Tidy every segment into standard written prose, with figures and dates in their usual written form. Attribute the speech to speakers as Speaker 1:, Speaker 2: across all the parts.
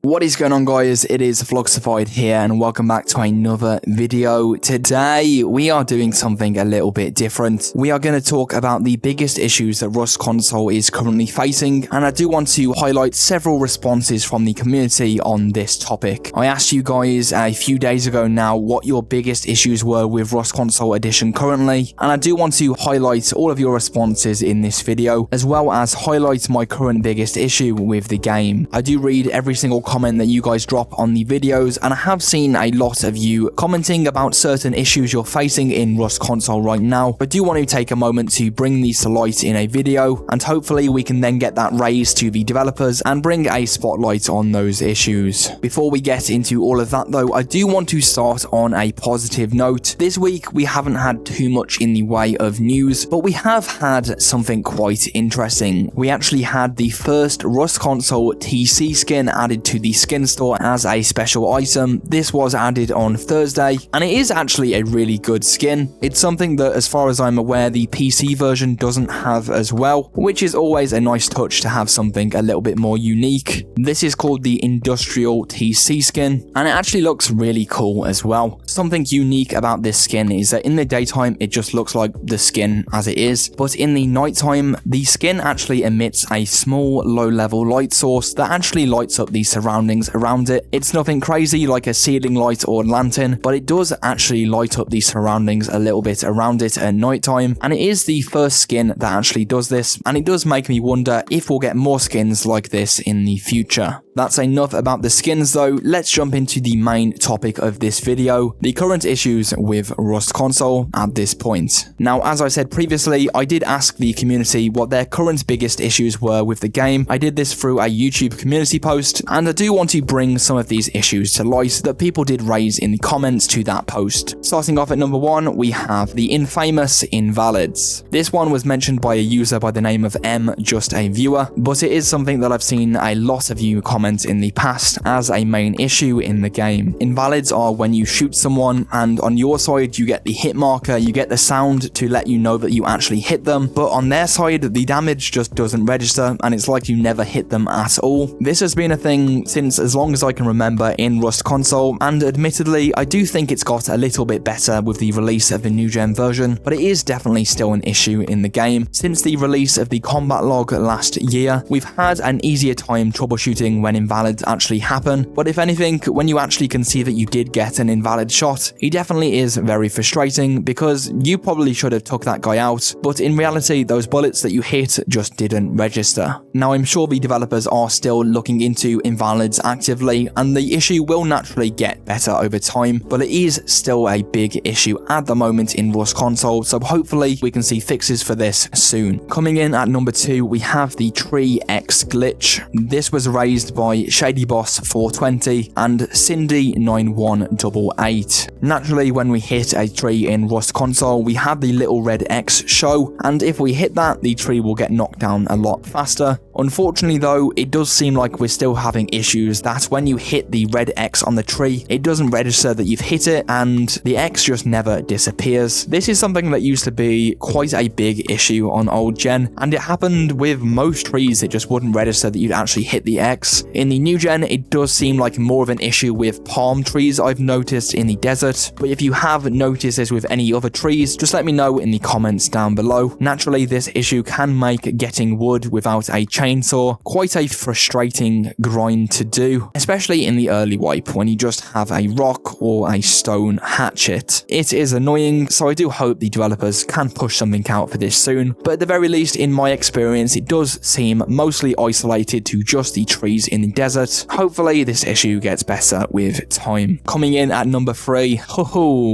Speaker 1: What is going on, guys? It is Fluxified here and welcome back to another video. Today we are doing something a little bit different. We are going to talk about the biggest issues that Rust console is currently facing, and I do want to highlight several responses from the community on this topic. I asked you guys a few days ago now what your biggest issues were with Rust console edition currently, and I do want to highlight all of your responses in this video, as well as highlight my current biggest issue with the game. I do read every single comment that you guys drop on the videos, and I have seen a lot of you commenting about certain issues you're facing in Rust console right now. I do want to take a moment to bring these to light in a video, and hopefully we can then get that raised to the developers and bring a spotlight on those issues. Before we get into all of that though, I do want to start on a positive note. This week we haven't had too much in the way of news, but we have had something quite interesting. We actually had the first Rust console TC skin added to the skin store as a special item. This was added on Thursday, and it is actually a really good skin. It's something that, as far as I'm aware, the PC version doesn't have as well, which is always a nice touch to have something a little bit more unique. This is called the Industrial TC skin, and it actually looks really cool as well. Something unique about this skin is that in the daytime it just looks like the skin as it is, but in the nighttime the skin actually emits a small low-level light source that actually lights up the surroundings around it. It's nothing crazy like a ceiling light or lantern, but it does actually light up the surroundings a little bit around it at nighttime, and it is the first skin that actually does this, and it does make me wonder if we'll get more skins like this in the future. That's enough about the skins though. Let's jump into the main topic of this video, the current issues with Rust console at this point. Now, as I said previously, I did ask the community what their current biggest issues were with the game. I did this through a YouTube community post, and I do want to bring some of these issues to light that people did raise in the comments to that post. Starting off at number 1, we have the infamous Invalids. This one was mentioned by a user by the name of Just a Viewer, but it is something that I've seen a lot of you comment in the past as a main issue in the game. Invalids are when you shoot someone and on your side you get the hit marker, you get the sound to let you know that you actually hit them, but on their side the damage just doesn't register and it's like you never hit them at all. This has been a thing since as long as I can remember in Rust console, and admittedly I do think it's got a little bit better with the release of the new gen version, but it is definitely still an issue in the game. Since the release of the combat log last year, we've had an easier time troubleshooting when invalids actually happen, but if anything, when you actually can see that you did get an invalid shot, it definitely is very frustrating because you probably should have took that guy out, but in reality those bullets that you hit just didn't register. Now, I'm sure the developers are still looking into invalids actively, and the issue will naturally get better over time, but it is still a big issue at the moment in Rust console, so hopefully we can see fixes for this soon. Coming in at number 2, we have the Tree X glitch. This was raised by ShadyBoss420 and Cindy9188. Naturally, when we hit a tree in Rust console, we have the little red X show, and if we hit that, the tree will get knocked down a lot faster. Unfortunately though, it does seem like we're still having issues that when you hit the red X on the tree, it doesn't register that you've hit it, and the X just never disappears. This is something that used to be quite a big issue on old gen, and it happened with most trees. It just wouldn't register that you'd actually hit the X. In the new gen, it does seem like more of an issue with palm trees I've noticed in the desert, but if you have noticed this with any other trees, just let me know in the comments down below. Naturally, this issue can make getting wood without a chainsaw quite a frustrating grind to do, especially in the early wipe when you just have a rock or a stone hatchet. It is annoying, so I do hope the developers can push something out for this soon, but at the very least, in my experience, it does seem mostly isolated to just the trees in the desert. Hopefully this issue gets better with time. Coming in at number 3,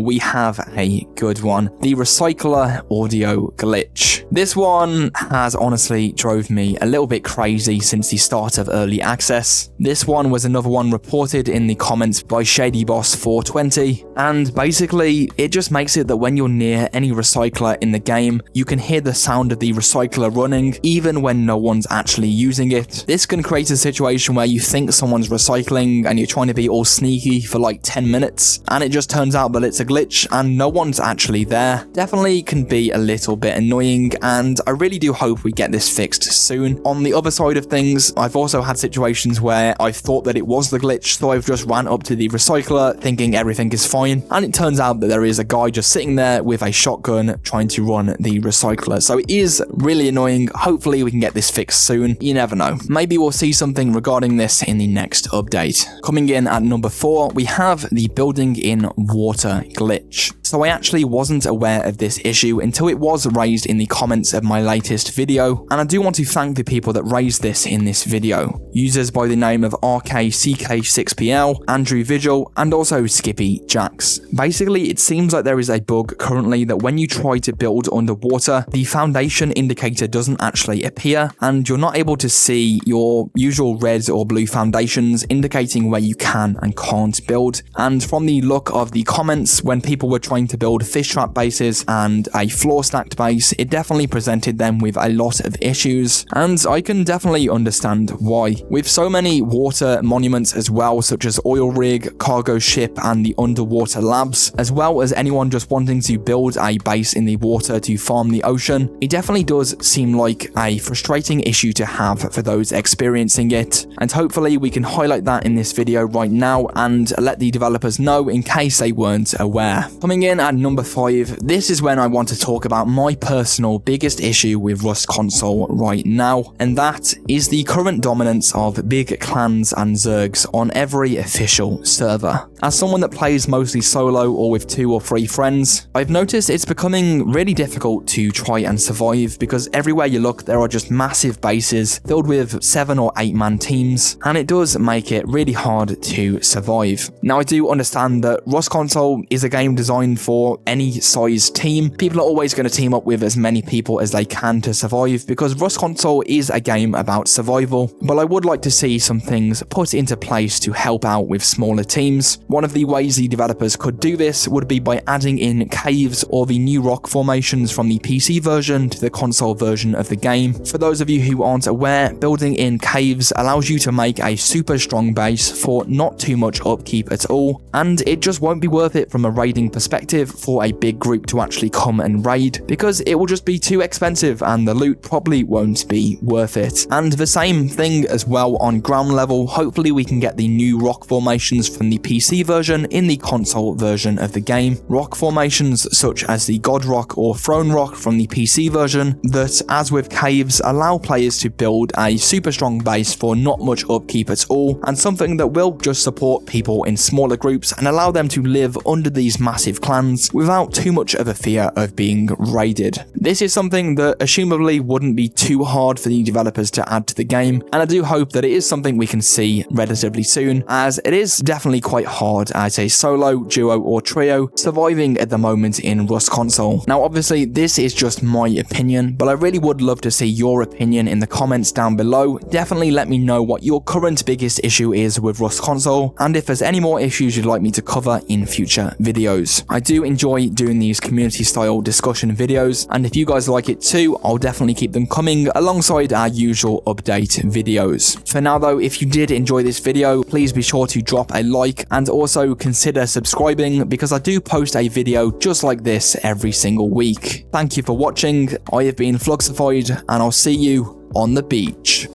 Speaker 1: we have a good one, the Recycler audio glitch. This one has honestly drove me a little bit crazy since the start of early access. This one was another one reported in the comments by ShadyBoss420, and basically it just makes it that when you're near any recycler in the game, you can hear the sound of the recycler running even when no one's actually using it. This can create a situation situation where you think someone's recycling and you're trying to be all sneaky for like 10 minutes and it just turns out that it's a glitch and no one's actually there. Definitely can be a little bit annoying, and I really do hope we get this fixed soon. On the other side of things, I've also had situations where I thought that it was the glitch, so I've just ran up to the recycler thinking everything is fine, and it turns out that there is a guy just sitting there with a shotgun trying to run the recycler. So it is really annoying. Hopefully we can get this fixed soon. You never know. Maybe we'll see something regarding this in the next update. Coming in at number 4, we have the building in water glitch. So I actually wasn't aware of this issue until it was raised in the comments of my latest video, and I do want to thank the people that raised this in this video. Users by the name of RKCK6PL, Andrew Vigil, and also Skippy Jax. Basically, it seems like there is a bug currently that when you try to build underwater, the foundation indicator doesn't actually appear, and you're not able to see your usual red or blue foundations indicating where you can and can't build. And from the look of the comments, when people were trying to build fish trap bases and a floor stacked base, it definitely presented them with a lot of issues, and I can definitely understand why. With so many water monuments as well, such as oil rig, cargo ship, and the underwater labs, as well as anyone just wanting to build a base in the water to farm the ocean, it definitely does seem like a frustrating issue to have for those experiencing it, and hopefully we can highlight that in this video right now and let the developers know in case they weren't aware. Coming in at number 5, this is when I want to talk about my personal biggest issue with Rust console right now, and that is the current dominance of big clans and zergs on every official server. As someone that plays mostly solo or with 2 or 3 friends, I've noticed it's becoming really difficult to try and survive because everywhere you look there are just massive bases filled with 7 or 8 man teams, and it does make it really hard to survive. Now I do understand that Rust console is a game designed for any size team. People are always going to team up with as many people as they can to survive because Rust console is a game about survival, but I would like to see some things put into place to help out with smaller teams. One of the ways the developers could do this would be by adding in caves or the new rock formations from the PC version to the console version of the game. For those of you who aren't aware, building in caves allows you to make a super strong base for not too much upkeep at all, and it just won't be worth it from a raiding perspective for a big group to actually come and raid because it will just be too expensive and the loot probably won't be worth it. And the same thing as well on ground level. Hopefully we can get the new rock formations from the PC version in the console version of the game. Rock formations such as the God Rock or Throne Rock from the PC version that, as with caves, allow players to build a super strong base for not much upkeep at all, and something that will just support people in smaller groups and allow them to live under these massive clans without too much of a fear of being raided. This is something that assumably wouldn't be too hard for the developers to add to the game, and I do hope that it is something we can see relatively soon, as it is definitely quite hard as a solo, duo or trio surviving at the moment in Rust console. Now obviously this is just my opinion, but I really would love to see your opinion in the comments down below. Definitely let me know what your current biggest issue is with Rust console, and if there's any more issues you'd like me to cover in future videos. I do enjoy doing these community style discussion videos, and if you guys like it too, I'll definitely keep them coming alongside our usual update videos. For now though, if you did enjoy this video, please be sure to drop a like and also consider subscribing because I do post a video just like this every single week. Thank you for watching. I have been Fluxified, and I'll see you on the beach.